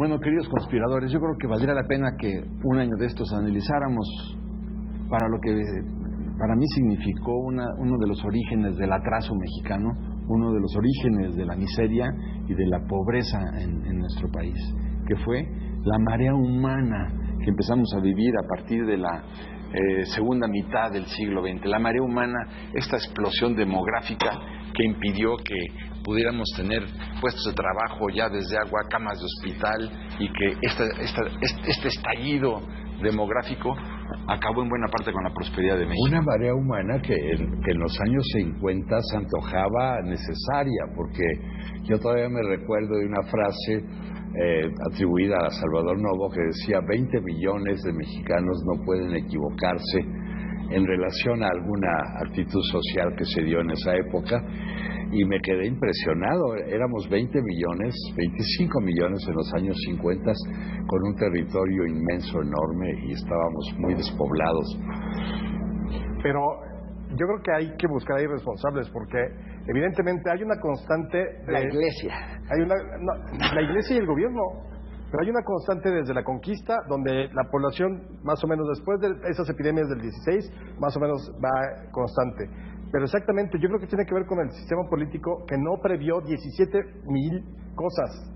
Bueno, queridos conspiradores, yo creo que valdría la pena que un año de estos analizáramos para lo que para mí significó uno de los orígenes del atraso mexicano, uno de los orígenes de la miseria y de la pobreza en nuestro país, que fue la marea humana que empezamos a vivir a partir de la segunda mitad del siglo XX. La marea humana, esta explosión demográfica que impidió que pudiéramos tener puestos de trabajo ya desde agua, camas de hospital, y que este estallido demográfico acabó en buena parte con la prosperidad de México. Una marea humana que en los años 50 se antojaba necesaria, porque yo todavía me recuerdo de una frase atribuida a Salvador Novo que decía 20 millones de mexicanos no pueden equivocarse en relación a alguna actitud social que se dio en esa época, y me quedé impresionado. Éramos 20 millones, 25 millones en los años 50, con un territorio inmenso, enorme, y estábamos muy despoblados. Pero yo creo que hay que buscar ahí responsables, porque evidentemente hay una constante la Iglesia. La Iglesia y el gobierno. Pero hay una constante desde la conquista, donde la población, más o menos después de esas epidemias del 16, más o menos va constante. Pero exactamente, yo creo que tiene que ver con el sistema político que no previó 17,000 cosas.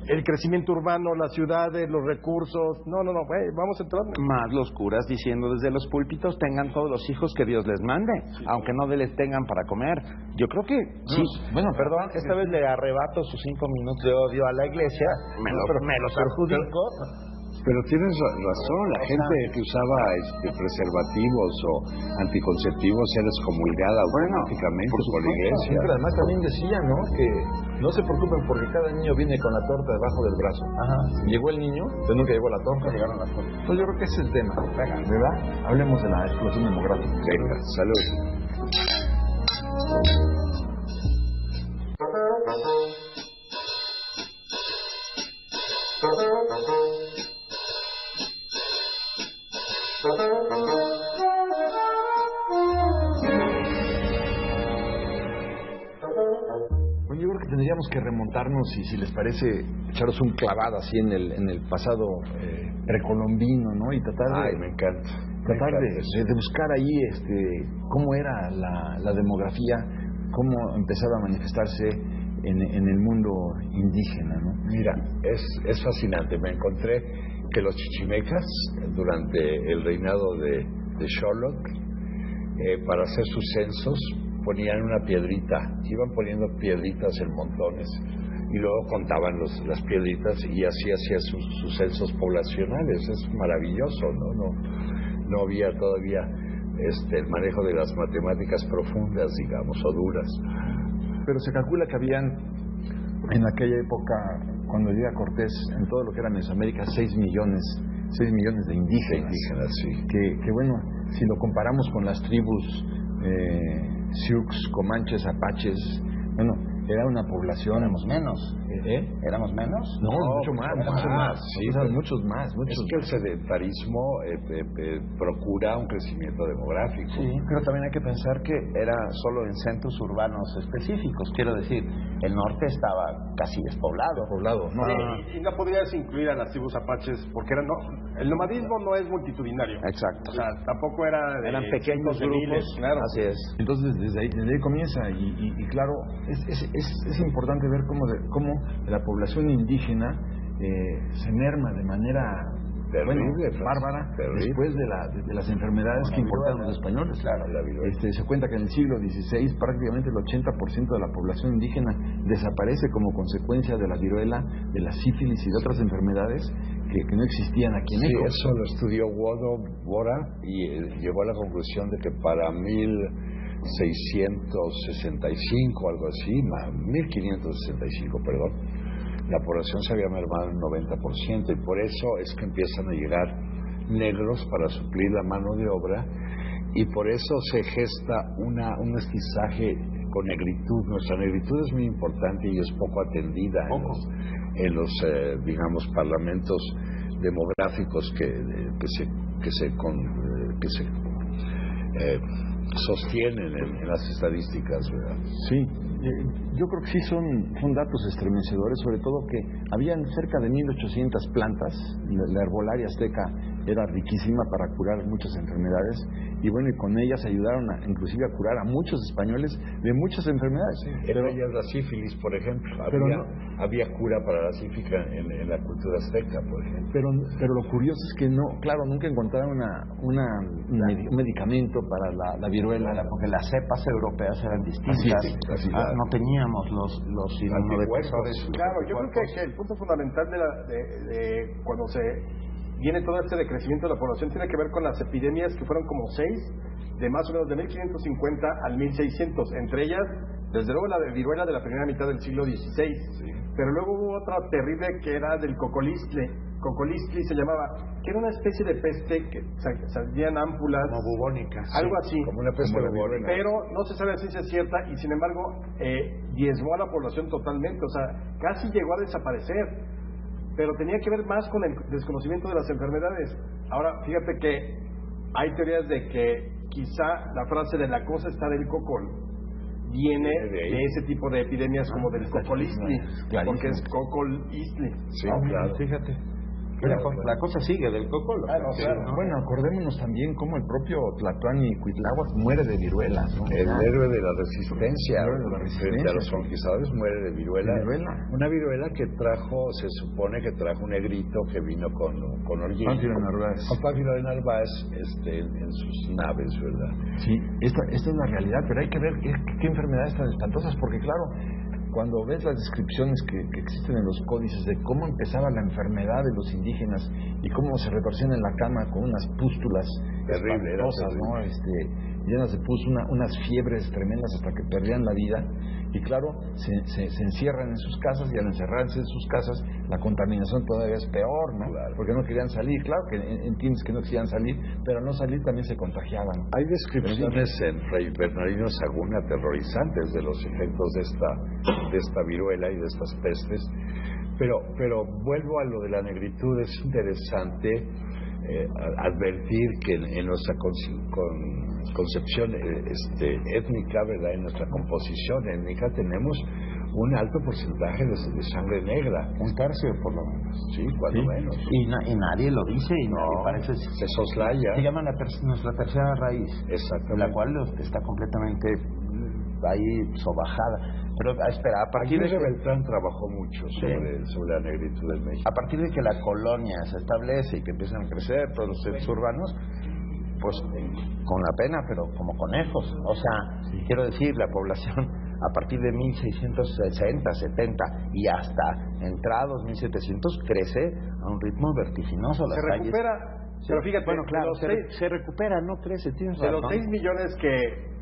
El crecimiento urbano, las ciudades, los recursos. No, vamos a entrar. Más los curas diciendo desde los púlpitos: tengan todos los hijos que Dios les mande, sí, aunque no les tengan para comer. Yo creo que sí. Bueno, perdón, esta vez le arrebato sus 5 minutos de odio a la Iglesia. Me los perjudico. Pero tienes razón, la gente que usaba preservativos o anticonceptivos era excomulgada automáticamente por la Iglesia. Pero además también decía, ¿no?, que no se preocupen porque cada niño viene con la torta debajo del brazo. Ajá. Llegó el niño, pero nunca llegó la torta. Llegaron las tortas. Entonces yo creo que ese es el tema, ¿verdad? Hablemos de la explosión demográfica. Venga, salud. Bueno, yo creo que tendríamos que remontarnos, y si les parece, echaros un clavado así en el pasado precolombino, ¿no? Y tratar me encanta. Tratar de buscar ahí cómo era la demografía, cómo empezaba a manifestarse en el mundo indígena, ¿no? Mira, es fascinante. Me encontré que los chichimecas, durante el reinado de Xoloc, para hacer sus censos, ponían una piedrita, iban poniendo piedritas en montones, y luego contaban las piedritas, y así hacían sus censos poblacionales. Es maravilloso, no había todavía el manejo de las matemáticas profundas, digamos, o duras. Pero se calcula que habían, en aquella época, cuando llega Cortés, en todo lo que era Mesoamérica, 6 millones de indígenas. Sí. Que bueno, si lo comparamos con las tribus Sioux, Comanches, Apaches, bueno, era una población... ¿Éramos menos? ¿Éramos menos? No, mucho más. Sí, muchos más. Es que el sedentarismo procura un crecimiento demográfico. Sí, pero también hay que pensar que era solo en centros urbanos específicos. Quiero decir, el norte estaba casi despoblado. Y no podrías incluir a las tribus apaches, porque el nomadismo no es multitudinario. Exacto. O sea, tampoco eran pequeños grupos. Claro. Así es. Entonces, desde ahí comienza, y claro, es importante ver cómo la población indígena se merma de manera terrible, bárbara, después de las enfermedades que importaron los españoles. Claro, la viruela. Se cuenta que en el siglo XVI prácticamente el 80% de la población indígena desaparece como consecuencia de la viruela, de la sífilis y de otras enfermedades que no existían aquí en México. Sí, eso lo estudió Bora, y llegó a la conclusión de que para 1665, algo así, 1565, perdón, la población se había mermado un 90%, y por eso es que empiezan a llegar negros para suplir la mano de obra, y por eso se gesta un mestizaje con negritud. Nuestra negritud es muy importante y es poco atendida en los digamos, parlamentos demográficos que se sostienen en las estadísticas, ¿verdad? Sí, yo creo que sí son datos estremecedores, sobre todo que habían cerca de 1.800 plantas. La herbolaria azteca era riquísima para curar muchas enfermedades, y bueno, y con ellas ayudaron inclusive a curar a muchos españoles de muchas enfermedades. Pero ellas la sífilis, por ejemplo, había cura para la sífilis en la cultura azteca, por ejemplo. Pero lo curioso es que nunca encontraron un medicamento para la viruela. Porque las cepas europeas eran distintas. No teníamos los inmunodepresores. Claro, yo creo que el punto fundamental de cuando se viene todo este decrecimiento de la población tiene que ver con las epidemias, que fueron como 6, de más o menos de 1550 al 1600. Entre ellas, desde luego, la de viruela de la primera mitad del siglo XVI. Pero luego hubo otra terrible que era del cocolistli se llamaba, que era una especie de peste que salían ámpulas, como bubónica, algo así, como una peste bubónica, pero no se sabe si es cierta, y sin embargo diezmó a la población totalmente, o sea, casi llegó a desaparecer, pero tenía que ver más con el desconocimiento de las enfermedades. Ahora, fíjate que hay teorías de que quizá la frase de la cosa está del cocol viene de ese tipo de epidemias, como del cocolistli, porque es cocolistli. Sí, claro. Fíjate. La cosa sigue del cocolo. Claro. Bueno, acordémonos también cómo el propio Tlatoani Cuitláhuac muere de viruela, ¿no? El héroe de la resistencia, frente a los sí. conquistadores, muere de viruela. Una viruela que se supone que trajo un negrito que vino con Orguín. Con Pánfilo de Narváez en sus naves, ¿verdad? Sí, esta es la realidad, pero hay que ver qué enfermedades tan espantosas, porque claro, cuando ves las descripciones que existen en los códices de cómo empezaba la enfermedad de los indígenas y cómo se retorcían en la cama con unas pústulas espantosas, ¿no? Llenas de pus, unas fiebres tremendas hasta que perdían la vida, y claro, se encierran en sus casas, y al encerrarse en sus casas la contaminación todavía es peor, ¿no? Claro. Porque no querían salir, claro que entiendes que no querían salir, pero al no salir también se contagiaban. Hay descripciones en Fray Bernardino Sahagún aterrorizantes de los efectos de esta viruela y de estas pestes, pero vuelvo a lo de la negritud. Es interesante advertir que en nuestra concepción étnica, ¿verdad? En nuestra composición étnica tenemos un alto porcentaje de sangre negra. Un tercio, por lo menos. Sí, cuando menos. Y nadie lo dice, y nadie parece... Se soslaya. Se llama nuestra tercera raíz. Exactamente. La cual está completamente ahí sobajada. Pero espera, a partir de que Beltrán trabajó mucho sobre la negritud del México. A partir de que la colonia se establece y que empiezan a crecer todos los centros urbanos, pues con la pena, pero como conejos. O sea, quiero decir, la población a partir de 1660, 70 y hasta entrados 1700 crece a un ritmo vertiginoso. Se recupera, pero fíjate, bueno, claro, se recupera, no crece. Tienes de razón. los 6 millones que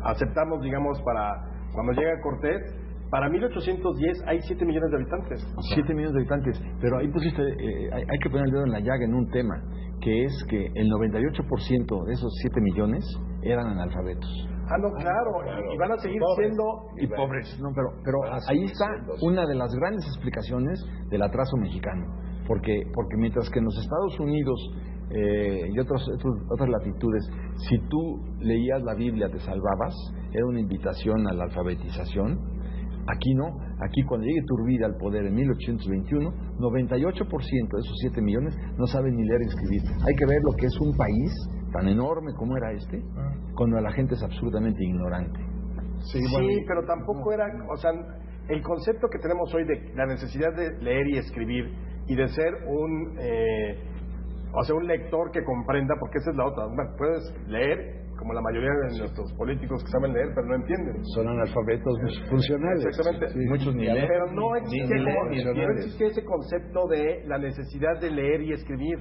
aceptamos, digamos, para cuando llega Cortés, para 1810 hay 7 millones de habitantes. 7 millones de habitantes, pero ahí pusiste, hay que poner el dedo en la llaga en un tema, que es que el 98% de esos 7 millones eran analfabetos. No, claro, y van a seguir siendo... Y pobres, no, pero ahí está una de las grandes explicaciones del atraso mexicano, porque mientras que en los Estados Unidos y otras latitudes, si tú leías la Biblia te salvabas, era una invitación a la alfabetización. Aquí no, aquí cuando llegue Iturbide al poder en 1821, 98% de esos 7 millones no saben ni leer ni escribir. Hay que ver lo que es un país tan enorme como era cuando la gente es absolutamente ignorante. Sí, pero tampoco era, o sea, el concepto que tenemos hoy de la necesidad de leer y escribir y de ser un lector que comprenda, porque esa es la otra. Puedes leer, como la mayoría de nuestros políticos que saben leer, pero no entienden. Son analfabetos funcionales. Exactamente. Sí, muchos ni leen. Pero no existe ese concepto de la necesidad de leer y escribir.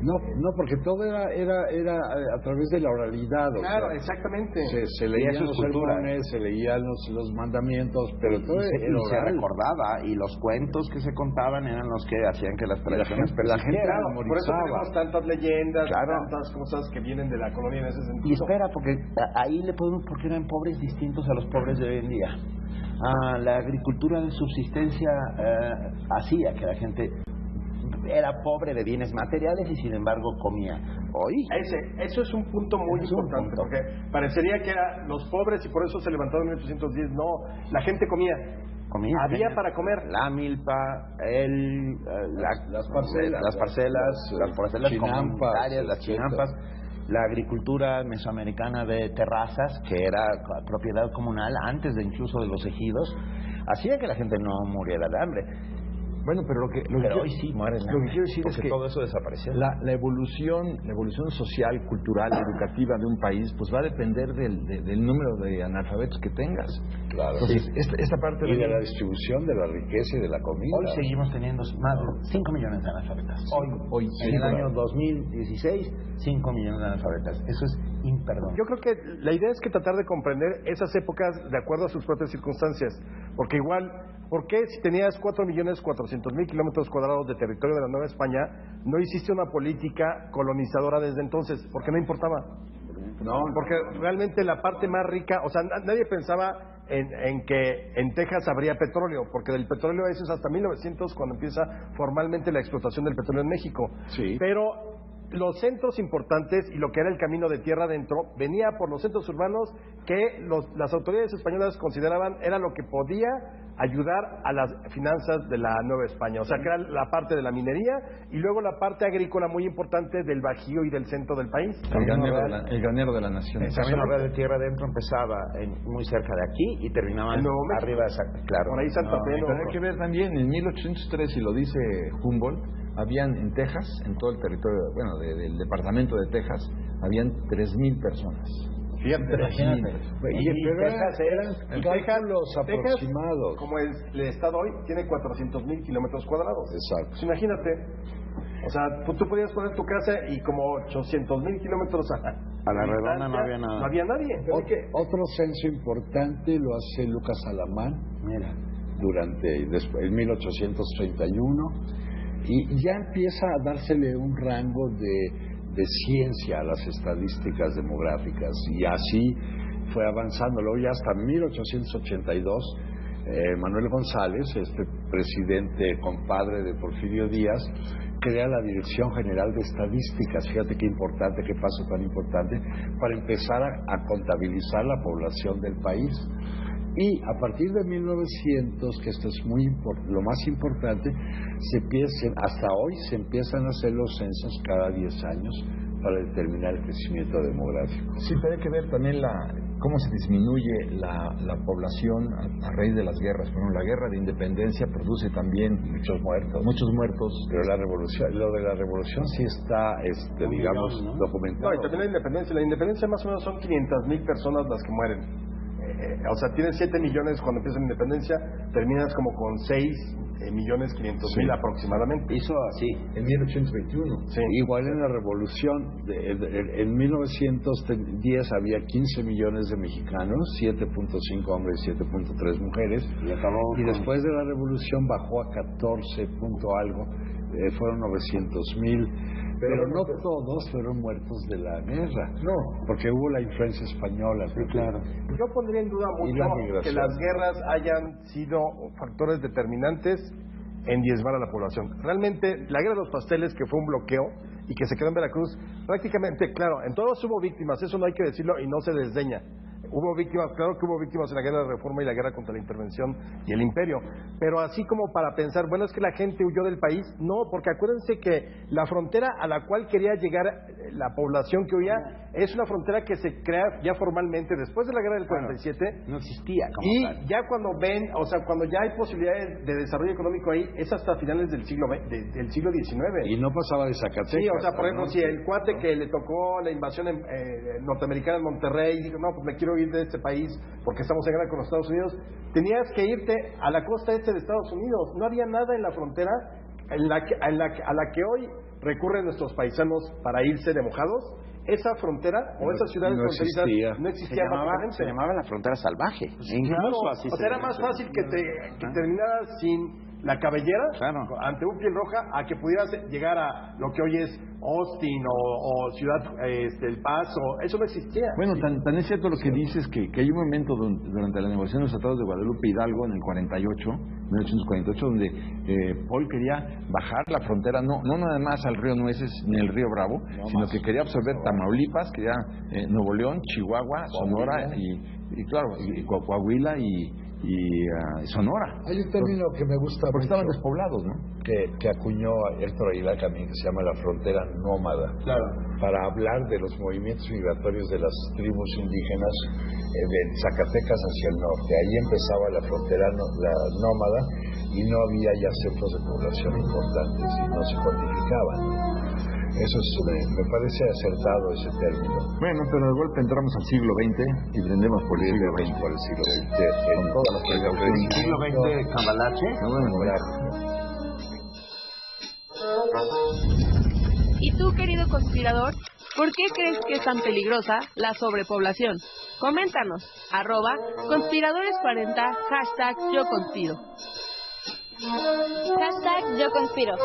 No, porque todo era a través de la oralidad. Claro, exactamente. Se leían los sermones, se leían los mandamientos, pero todo se recordaba, y los cuentos que se contaban eran los que hacían que las tradiciones la gente memorizaba. Por eso tenemos tantas leyendas, claro, tantas cosas que vienen de la colonia en ese sentido. Y espera, porque ahí le podemos, porque eran pobres distintos a los pobres de hoy en día. La agricultura de subsistencia hacía que la gente era pobre de bienes materiales y sin embargo comía. Hoy Eso es un punto muy importante, porque parecería que eran los pobres y por eso se levantó en 1810. No, la gente comía. Había para comer. La milpa, las parcelas comunitarias, las chinampas, la agricultura mesoamericana de terrazas, que era propiedad comunal antes de incluso de los ejidos, hacía que la gente no muriera de hambre. Bueno, pero Pero hoy sí mueren. Lo que quiero decir es que todo eso desapareció. la evolución social, cultural, educativa de un país, pues va a depender del número de analfabetos que tengas. Claro. Entonces, esta parte y de la distribución de la riqueza y de la comida. Hoy seguimos teniendo más de 5 millones de analfabetas. Hoy en el año 2016, 5 millones de analfabetas. Eso es imperdonable. Yo creo que la idea es que tratar de comprender esas épocas de acuerdo a sus propias circunstancias. Porque igual, ¿por qué si tenías 4.400.000 kilómetros cuadrados de territorio de la Nueva España, no hiciste una política colonizadora desde entonces? Porque no importaba. No, porque realmente la parte más rica, o sea, nadie pensaba en que en Texas habría petróleo, porque del petróleo eso es hasta 1900 cuando empieza formalmente la explotación del petróleo en México. Sí. Pero los centros importantes y lo que era el camino de tierra adentro venía por los centros urbanos que las autoridades españolas consideraban era lo que podía ayudar a las finanzas de la Nueva España. O sea, que era la parte de la minería y luego la parte agrícola muy importante del Bajío y del centro del país. El granero de la nación. El camino real de tierra adentro empezaba muy cerca de aquí y terminaba arriba de claro. Por ahí Santa Fe. Pero hay que ver también, en 1803, y lo dice Humboldt, habían en Texas, en todo el territorio, bueno, del departamento de Texas, habían 3,000 personas. Fíjate, eran cálculos aproximados. Como el estado hoy tiene 400,000 kilómetros cuadrados. Exacto. Pues imagínate, o sea, tú podías poner tu casa y como 800,000 kilómetros a la redonda no había nada. No había nadie. Otro censo importante lo hace Lucas Alamán. Mira. En 1831 y ya empieza a dársele un rango de ciencia a las estadísticas demográficas y así fue avanzando. Luego ya hasta 1882 Manuel González, presidente compadre de Porfirio Díaz, crea la Dirección General de Estadísticas. Fíjate qué importante, qué paso tan importante para empezar a contabilizar la población del país. Y a partir de 1900, que esto es lo más importante, hasta hoy se empiezan a hacer los censos cada 10 años para determinar el crecimiento demográfico. Sí, pero hay que ver también cómo se disminuye la población a raíz de las guerras. Bueno, la guerra de independencia produce también muchos muertos. Pero lo de la revolución sí está, digamos, ¿no? Documentado. No, y también la independencia más o menos son 500,000 personas las que mueren. O sea, tienes 7 millones cuando empieza la independencia, terminas como con 6.500.000 aproximadamente. Hizo así. En 1821. Sí. Igual en la revolución, en 1910 había 15 millones de mexicanos, 7.5 hombres y 7.3 mujeres. Y después de la revolución bajó a 14 punto algo, fueron 900,000. Pero no todos fueron muertos de la guerra. No. Porque hubo la influencia española. Sí, claro. Yo pondría en duda mucho que las guerras hayan sido factores determinantes en diezmar a la población. Realmente, la guerra de los pasteles, que fue un bloqueo y que se quedó en Veracruz, prácticamente, claro, en todos hubo víctimas, eso no hay que decirlo y no se desdeña. Hubo víctimas, claro que hubo víctimas en la guerra de Reforma y la guerra contra la intervención y el imperio, pero así como para pensar, bueno, es que la gente huyó del país, no, porque acuérdense que la frontera a la cual quería llegar la población que huía es una frontera que se crea ya formalmente después de la guerra del 47. No existía. Y ya cuando ven, o sea, cuando ya hay posibilidades de desarrollo económico ahí, es hasta finales del siglo XIX. Y no pasaba de Zacatecas. Sí, o sea, por ejemplo, si el cuate que le tocó la invasión norteamericana en Monterrey dijo, no, pues me quiero ir de este país porque estamos en guerra con los Estados Unidos, tenías que irte a la costa este de Estados Unidos. No había nada en la frontera a la que hoy recurren nuestros paisanos para irse de mojados. Esa frontera o esas ciudades fronterizas no existía. Se llamaba la frontera salvaje. Incluso así. O sea, era más fácil que terminaras sin la cabellera Claro. ante un piel roja a que pudieras llegar a lo que hoy es Austin o Ciudad El Paso. Eso no existía. Bueno, tan es cierto lo que dices que hay un momento durante la negociación de los tratados de Guadalupe Hidalgo en el 1848, donde Paul quería bajar la frontera, no nada más al río Nueces ni al río Bravo, sino que quería absorber Tamaulipas, quería Nuevo León, Chihuahua, Sonora y claro, y Coahuila y Sonora. Hay un término que me gusta Porque mucho, estaban despoblados, ¿no? que acuñó Héctor Aguilar Camín, que se llama la frontera nómada, para hablar de los movimientos migratorios de las tribus indígenas de Zacatecas hacia el norte. Ahí empezaba la frontera la nómada y no había ya centros de población importantes y no se cuantificaban. Eso me parece acertado ese término. Bueno, pero de golpe entramos al siglo XX y prendemos por el siglo XX. Por el siglo XX. Con todas las precauciones. ¿Siglo XX Cambalache? ¿Y tú, querido conspirador, por qué crees que es tan peligrosa la sobrepoblación? Coméntanos, @conspiradores40, #yo conspiro. #yo conspiro.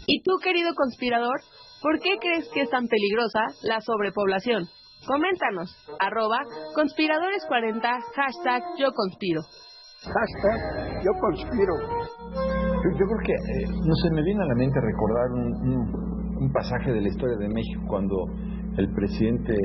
¿Y tú, querido conspirador, por qué crees que es tan peligrosa la sobrepoblación? Coméntanos, @conspiradores40, #yo conspiro. Yo conspiro. Yo creo que, no sé, me viene a la mente recordar un pasaje de la historia de México cuando el presidente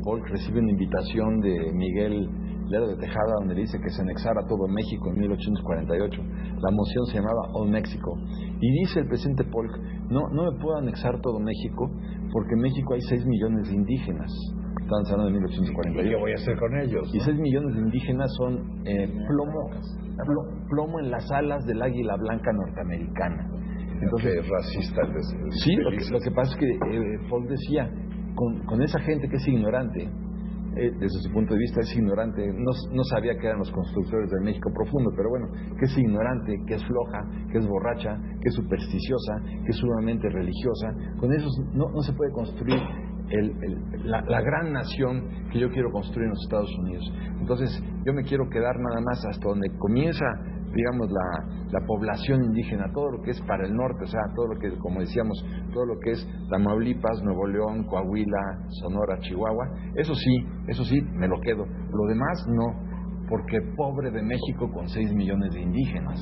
Polk recibe una invitación de Miguel Lerdo de Tejada donde le dice que se anexara todo México en 1848. La moción se llamaba All Mexico. Y dice el presidente Polk, no me puedo anexar todo México porque en México hay 6 millones de indígenas. Estaban hablando de 1848. ¿Qué voy a hacer con ellos? Y 6 millones de indígenas son plomo en las alas del águila blanca norteamericana. Entonces es racista. Sí, lo que pasa es que Paul decía, con esa gente que es ignorante, desde su punto de vista es ignorante, no sabía que eran los constructores del México profundo, pero bueno, que es ignorante, que es floja, que es borracha, que es supersticiosa, que es sumamente religiosa, con esos no se puede construir la gran nación que yo quiero construir en los Estados Unidos. Entonces yo me quiero quedar nada más hasta donde comienza, digamos, la población indígena, todo lo que es para el norte, o sea, todo lo que, como decíamos, todo lo que es Tamaulipas, Nuevo León, Coahuila, Sonora, Chihuahua, eso sí, me lo quedo. Lo demás no, porque pobre de México con 6 millones de indígenas.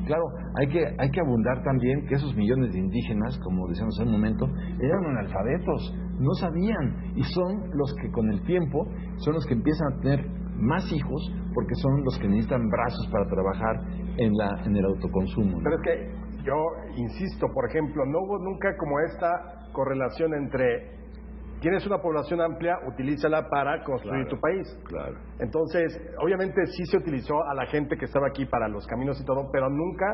Claro, hay que abundar también que esos millones de indígenas, como decíamos hace un momento, eran analfabetos, no sabían, y son los que con el tiempo son los que empiezan a tener más hijos porque son los que necesitan brazos para trabajar en el autoconsumo, ¿no? Pero es que yo insisto, por ejemplo, no hubo nunca como esta correlación entre tienes una población amplia, utilízala para construir tu país. Claro. Entonces, obviamente sí se utilizó a la gente que estaba aquí para los caminos y todo, pero nunca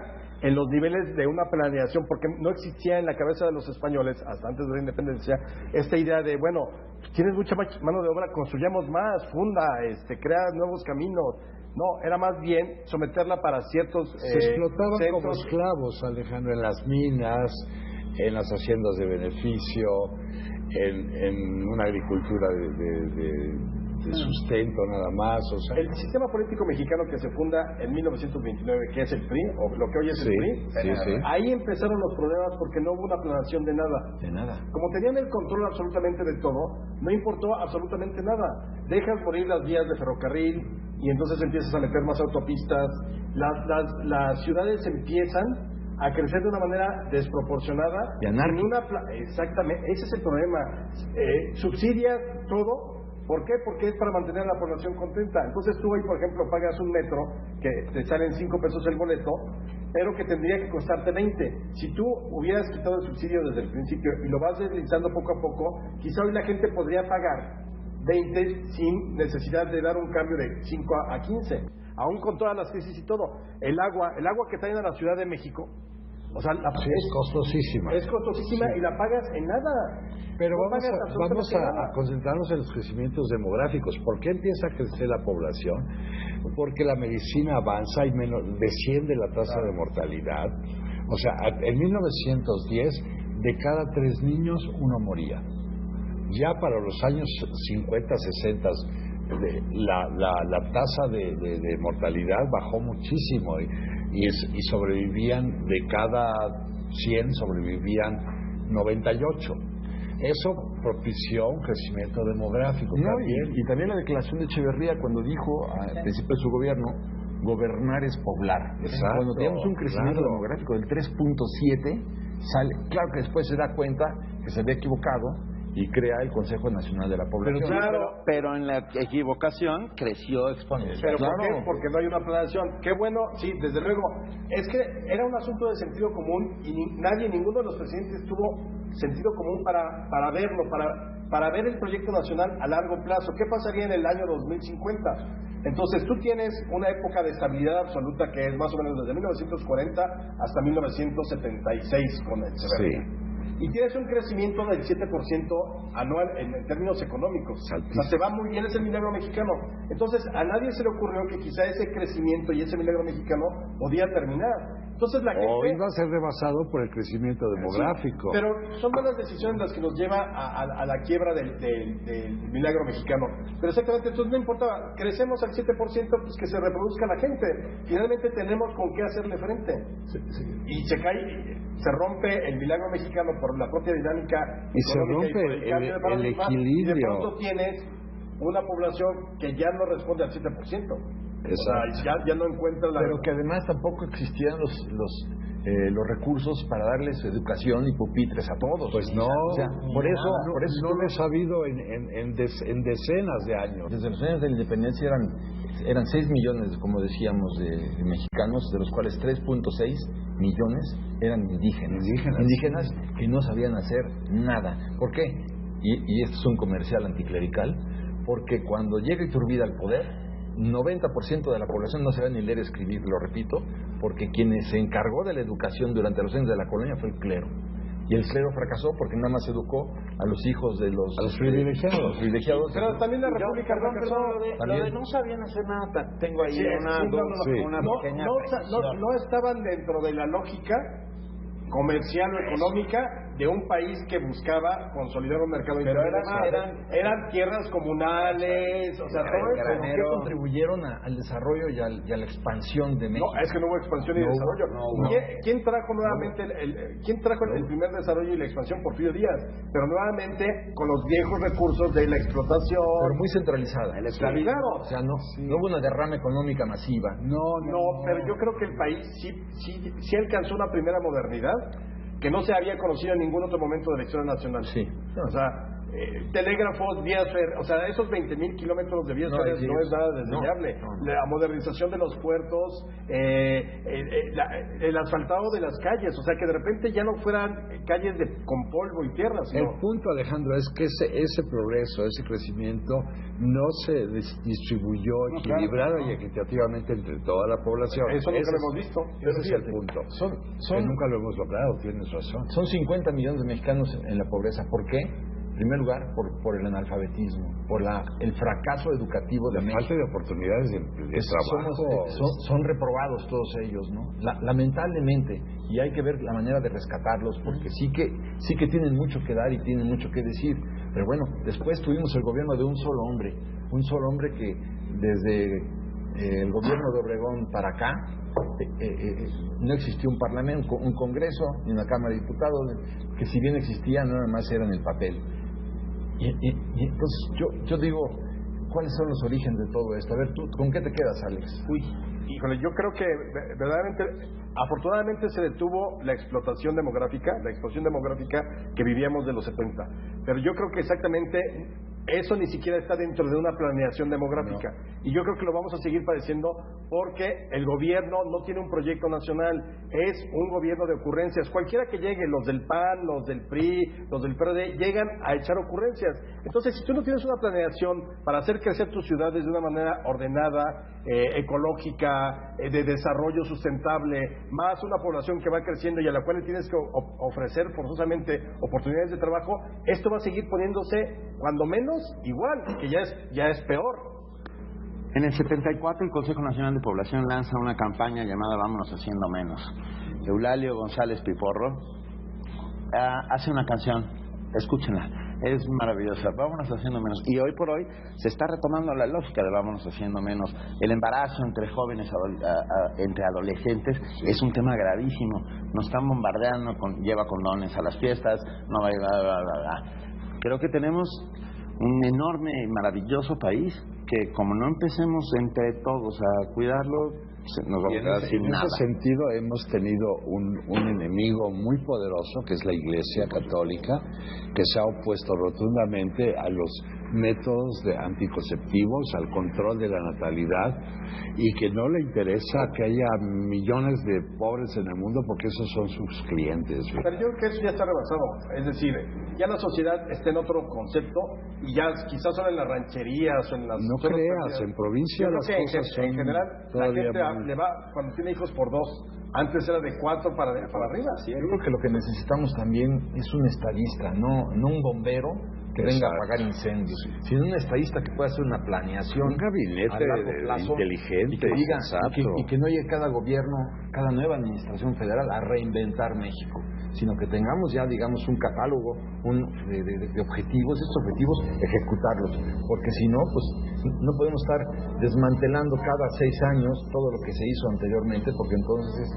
en los niveles de una planeación, porque no existía en la cabeza de los españoles, hasta antes de la independencia, esta idea de, bueno, tienes mucha mano de obra, construyamos más, funda, crea nuevos caminos. No, era más bien someterla para ciertos se explotaban centros. como esclavos, Alejandro, en las minas, en las haciendas de beneficio, en una agricultura de sustento nada más. O sea, el sistema político mexicano que se funda en 1929, que es el PRI, o lo que hoy es el PRI, ahí empezaron los problemas porque no hubo una planeación de nada. De nada. Como tenían el control absolutamente de todo, no importó absolutamente nada. Dejas morir las vías de ferrocarril y entonces empiezas a meter más autopistas. Las ciudades empiezan a crecer de una manera desproporcionada. Y anárquica. Exactamente, ese es el problema. Subsidias todo. ¿Por qué? Porque es para mantener a la población contenta. Entonces tú hoy, por ejemplo, pagas un metro que te salen 5 pesos el boleto, pero que tendría que costarte 20. Si tú hubieras quitado el subsidio desde el principio y lo vas deslizando poco a poco, quizá hoy la gente podría pagar 20 sin necesidad de dar un cambio de 5 a 15, aún con todas las crisis y todo. El agua que traen a la Ciudad de México, o sea, es costosísima. Es costosísima y la pagas en nada. Pero No vamos pagas a concentrarnos en los crecimientos demográficos. ¿Por qué empieza a crecer la población? Porque la medicina avanza y desciende la tasa de mortalidad. O sea, en 1910, de cada 3 niños, uno moría. Ya para los años 50, 60, la tasa de mortalidad bajó muchísimo y sobrevivían, de cada 100 sobrevivían 98. Eso propició un crecimiento demográfico también. Y también la declaración de Echeverría cuando dijo al principio de su gobierno, gobernar es poblar. Exacto, cuando tenemos un crecimiento demográfico del 3.7, claro que después se da cuenta que se había equivocado y crea el Consejo Nacional de la Población. Pero en la equivocación creció exponencialmente. ¿Pero por qué? Porque no hay una planeación. Qué bueno, sí, desde luego. Es que era un asunto de sentido común y ninguno de los presidentes tuvo sentido común para verlo, para ver el proyecto nacional a largo plazo. ¿Qué pasaría en el año 2050? Entonces tú tienes una época de estabilidad absoluta que es más o menos desde 1940 hasta 1976 con el Echeverría. Sí. Y tienes un crecimiento del 7% anual en términos económicos. O sea, te va muy bien, es el milagro mexicano. Entonces, a nadie se le ocurrió que quizá ese crecimiento y ese milagro mexicano podía terminar. Entonces, la gente... O iba a ser rebasado por el crecimiento demográfico. Sí, pero son malas decisiones las que nos lleva a la quiebra del milagro mexicano. Pero exactamente, entonces no importa, crecemos al 7%, pues que se reproduzca la gente. Finalmente tenemos con qué hacerle frente. Y se cae, se rompe el milagro mexicano por la propia dinámica y se rompe el equilibrio. Y de pronto tienes una población que ya no responde al 7%. O sea, ya no encuentra la... Pero que además tampoco existían los recursos para darles educación y pupitres a todos. Pues no, o sea, por eso no lo he sabido en decenas de años. Desde los años de la independencia eran 6 millones, como decíamos, de mexicanos, de los cuales 3.6 millones eran indígenas que no sabían hacer nada. ¿Por qué? Y esto es un comercial anticlerical, porque cuando llega Iturbide al poder, 90% de la población no sabe ni leer y escribir, lo repito, porque quien se encargó de la educación durante los años de la colonia fue el clero. Y el clero fracasó porque nada más educó a los hijos de los privilegiados. Pero también la República fracasó. Lo de no sabían hacer nada, tengo ahí una pequeña no estaban dentro de la lógica comercial o económica de un país que buscaba consolidar un mercado interno. Eran tierras comunales, o sea, todo eso. ¿Qué contribuyeron al desarrollo y a la expansión de México? No, es que no hubo expansión y desarrollo. ¿Quién trajo nuevamente ¿quién trajo el primer desarrollo y la expansión? Porfirio Díaz, pero nuevamente con los viejos recursos de la explotación. Pero muy centralizada. Claro. O sea, no hubo una derrama económica masiva. No, pero yo creo que el país sí alcanzó una primera modernidad que no se había conocido en ningún otro momento de la historia nacional. Sí. O sea, telégrafos, vías férreas, o sea, esos 20,000 kilómetros de vías férreas no es nada desdeñable. La modernización de los puertos, el asfaltado de las calles, o sea, que de repente ya no fueran calles con polvo y tierra. El punto, Alejandro, es que ese progreso, ese crecimiento no se distribuyó equilibrado y equitativamente entre toda la población. Eso nunca lo hemos visto. Ese es el punto. Nunca lo hemos logrado, tienes razón. Son 50 millones de mexicanos en la pobreza. ¿Por qué? En primer lugar, por el analfabetismo, por el fracaso educativo de México. Falta de oportunidades de trabajo. Son reprobados todos ellos, ¿no? Lamentablemente, y hay que ver la manera de rescatarlos, porque sí que tienen mucho que dar y tienen mucho que decir. Pero bueno, después tuvimos el gobierno de un solo hombre que desde el gobierno de Obregón para acá no existió un parlamento, un congreso, ni una cámara de diputados, que si bien existía, nada más era en el papel. Y entonces yo digo, ¿cuáles son los orígenes de todo esto? A ver, ¿tú con qué te quedas, Alex? Híjole, yo creo que verdaderamente, afortunadamente se detuvo la explosión demográfica que vivíamos de los 70. Pero yo creo que exactamente eso ni siquiera está dentro de una planeación demográfica. Y yo creo que lo vamos a seguir padeciendo porque el gobierno no tiene un proyecto nacional, es un gobierno de ocurrencias. Cualquiera que llegue, los del PAN, los del PRI, los del PRD, llegan a echar ocurrencias. Entonces, si tú no tienes una planeación para hacer crecer tus ciudades de una manera ordenada, ecológica, de desarrollo sustentable, más una población que va creciendo y a la cual le tienes que ofrecer forzosamente oportunidades de trabajo, esto va a seguir poniéndose, cuando menos, igual, que ya es peor. En el 74 el Consejo Nacional de Población lanza una campaña llamada Vámonos Haciendo Menos. Eulalio González Piporro hace una canción, escúchenla, es maravillosa, Vámonos Haciendo Menos. Y hoy por hoy se está retomando la lógica de Vámonos Haciendo Menos. El embarazo entre jóvenes, entre adolescentes, es un tema gravísimo. Nos están bombardeando, lleva condones a las fiestas, no va a llevar... Creo que tenemos un enorme y maravilloso país que, como no empecemos entre todos a cuidarlo, nos vamos a quedar sin nada. En ese sentido hemos tenido un enemigo muy poderoso, que es la Iglesia Católica, que se ha opuesto rotundamente a los métodos de anticonceptivos, al control de la natalidad, y que no le interesa que haya millones de pobres en el mundo porque esos son sus clientes. Pero yo creo que eso ya está rebasado. Es decir, ya la sociedad está en otro concepto y ya quizás son en las rancherías o en las... No creas, en provincia las cosas son... En general, la gente le va cuando tiene hijos por 2. Antes era de 4 para arriba. Sí, yo creo que lo que necesitamos también es un estadista, no un bombero que venga a apagar incendios, sino un estadista que pueda hacer una planeación, un gabinete a largo plazo, inteligente, y que diga, sensato, y que no llegue cada gobierno, cada nueva administración federal a reinventar México, sino que tengamos ya, digamos, un catálogo de objetivos, estos objetivos ejecutarlos, porque si no, pues no podemos estar desmantelando cada 6 años todo lo que se hizo anteriormente, porque entonces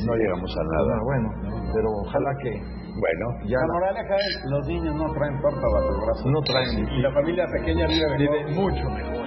no llegamos a nada. Bueno, pero ojalá que... Bueno, ya la moraleja es, los niños no traen torta bajo el brazo. No traen. Y la familia pequeña vive mucho mejor.